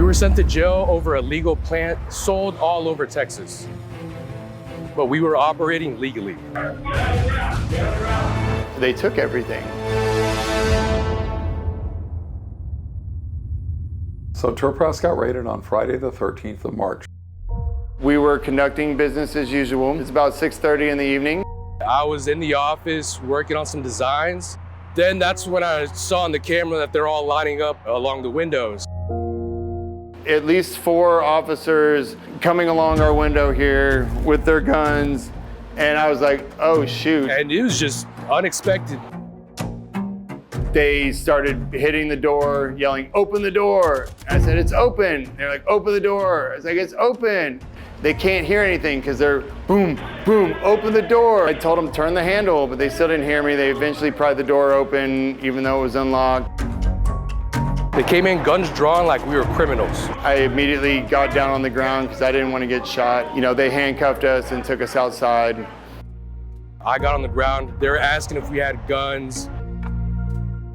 were sent to jail over a legal plant sold all over Texas. But we were operating legally. They took everything. So Tour Press got raided on Friday the 13th of March. We were conducting business as usual. It's about 6:30 in the evening. I was in the office working on some designs. Then that's when I saw on the camera that they're all lining up along the windows. At least 4 officers coming along our window here with their guns. And I was like, oh shoot. And it was just unexpected. They started hitting the door, yelling, open the door. I said, it's open. They're like, open the door. I was like, it's open. They can't hear anything because they're boom, boom, open the door. I told them turn the handle, but they still didn't hear me. They eventually pried the door open, even though it was unlocked. They came in guns drawn like we were criminals. I immediately got down on the ground because I didn't want to get shot. You know, they handcuffed us and took us outside. I got on the ground. They were asking if we had guns.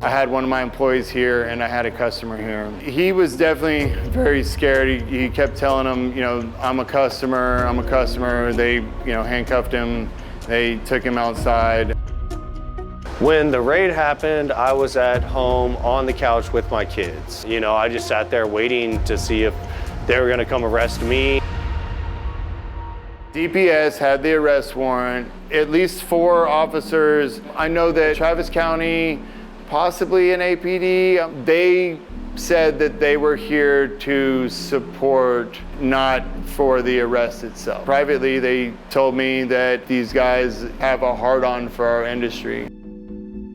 I had one of my employees here and I had a customer here. He was definitely very scared. He kept telling them, you know, I'm a customer, I'm a customer. They, you know, handcuffed him. They took him outside. When the raid happened, I was at home on the couch with my kids. You know, I just sat there waiting to see if they were gonna come arrest me. DPS had the arrest warrant, at least 4 officers. I know that Travis County, possibly an APD, they said that they were here to support, not for the arrest itself. Privately, they told me that these guys have a hard-on for our industry.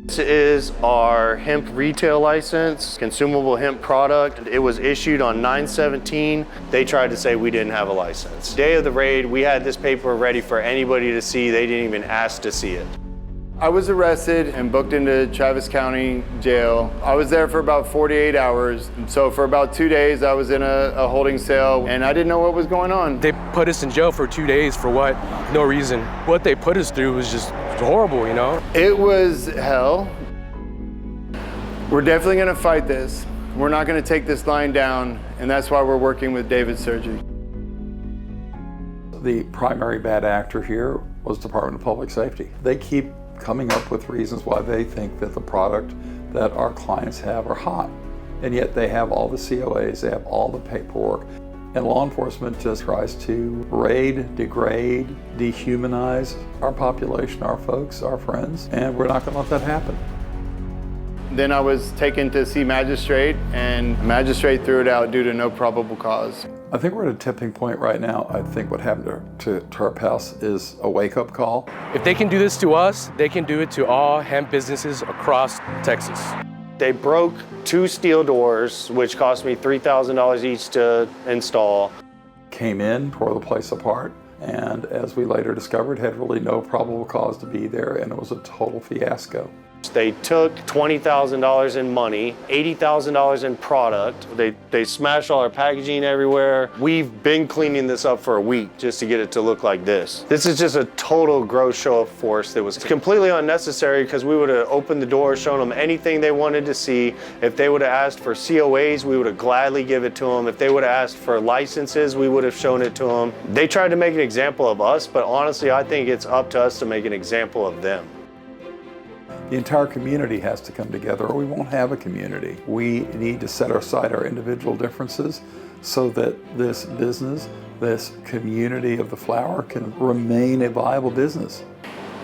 This is our hemp retail license, consumable hemp product. It was issued on 9/17. They tried to say we didn't have a license. Day of the raid, we had this paper ready for anybody to see. They didn't even ask to see it. I was arrested and booked into Travis County Jail. I was there for about 48 hours. So for about 2 days, I was in a holding cell and I didn't know what was going on. They put us in jail for 2 days for what? No reason. What they put us through was just horrible, you know? It was hell. We're definitely gonna fight this. We're not gonna take this line down, and that's why we're working with David Sergei. The primary bad actor here was Department of Public Safety. They keep coming up with reasons why they think that the product that our clients have are hot. And yet they have all the COAs, they have all the paperwork. And law enforcement just tries to raid, degrade, dehumanize our population, our folks, our friends, and we're not gonna let that happen. Then I was taken to see magistrate, and magistrate threw it out due to no probable cause. I think we're at a tipping point right now. I think what happened to Tarp House is a wake-up call. If they can do this to us, they can do it to all hemp businesses across Texas. They broke 2 steel doors, which cost me $3,000 each to install. Came in, tore the place apart, and as we later discovered, had really no probable cause to be there, and it was a total fiasco. They took $20,000 in money, $80,000 in product. They smashed all our packaging everywhere. We've been cleaning this up for a week just to get it to look like this. This is just a total gross show of force that was completely unnecessary because we would have opened the door, shown them anything they wanted to see. If they would have asked for COAs, we would have gladly give it to them. If they would have asked for licenses, we would have shown it to them. They tried to make an example of us, but honestly, I think it's up to us to make an example of them. The entire community has to come together or we won't have a community. We need to set aside our individual differences so that this business, this community of the flower can remain a viable business.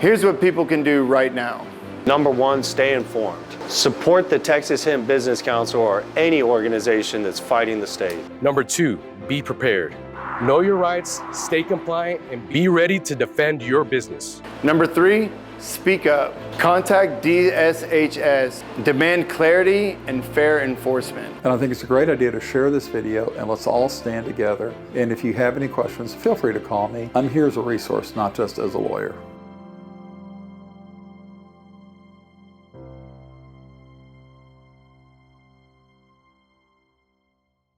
Here's what people can do right now. Number 1, stay informed. Support the Texas Hemp Business Council or any organization that's fighting the state. Number 2, be prepared. Know your rights, stay compliant, and be ready to defend your business. Number 3, speak up. Contact DSHS. Demand clarity and fair enforcement. And I think it's a great idea to share this video and let's all stand together. And if you have any questions, feel free to call me. I'm here as a resource, not just as a lawyer.